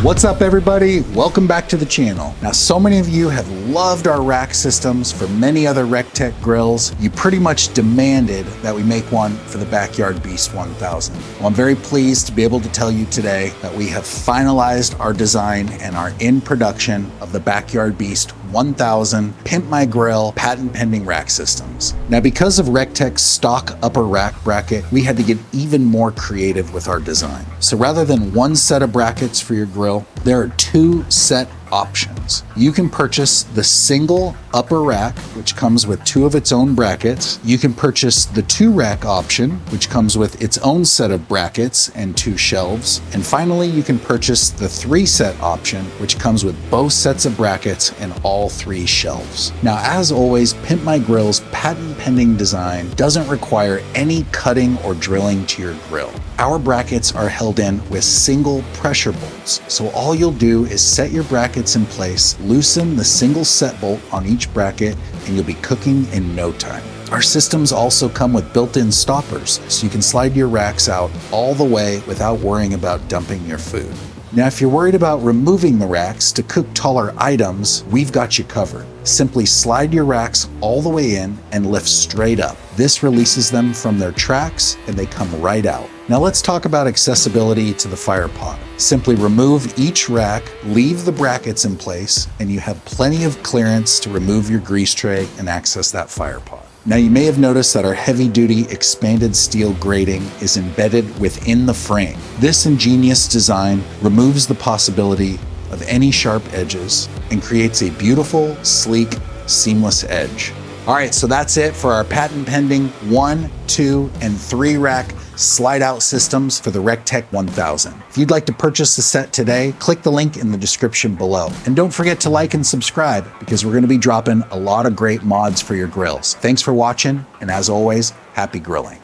What's up everybody? Welcome back to the channel. Now so many of you have loved our rack systems for many other RecTeq grills. You pretty much demanded that we make one for the Backyard Beast 1000. Well, I'm very pleased to be able to tell you today that we have finalized our design and are in production of the Backyard Beast 1000 Pimp My Grill patent pending rack systems. Now because of RecTeq's stock upper rack bracket, we had to get even more creative with our design. So rather than one set of brackets for your grill, there are two set options. You can purchase the single upper rack, which comes with two of its own brackets. You can purchase the two rack option, which comes with its own set of brackets and two shelves. And finally, you can purchase the three set option, which comes with both sets of brackets and all three shelves. Now, as always, Pimp My Grill's patent pending design doesn't require any cutting or drilling to your grill. Our brackets are held in with single pressure bolts. So all you'll do is set your brackets in place, loosen the single set bolt on each bracket, and you'll be cooking in no time. Our systems also come with built-in stoppers, so you can slide your racks out all the way without worrying about dumping your food. Now, if you're worried about removing the racks to cook taller items, we've got you covered. Simply slide your racks all the way in and lift straight up. This releases them from their tracks and they come right out. Now let's talk about accessibility to the fire pot. Simply remove each rack, leave the brackets in place, and you have plenty of clearance to remove your grease tray and access that fire pot. Now you may have noticed that our heavy-duty expanded steel grating is embedded within the frame. This ingenious design removes the possibility of any sharp edges and creates a beautiful, sleek, seamless edge. All right, so that's it for our patent pending 1, 2, and 3 rack slide out systems for the RecTeq 1000. If you'd like to purchase the set today, click the link in the description below. And don't forget to like and subscribe because we're gonna be dropping a lot of great mods for your grills. Thanks for watching, and as always, happy grilling.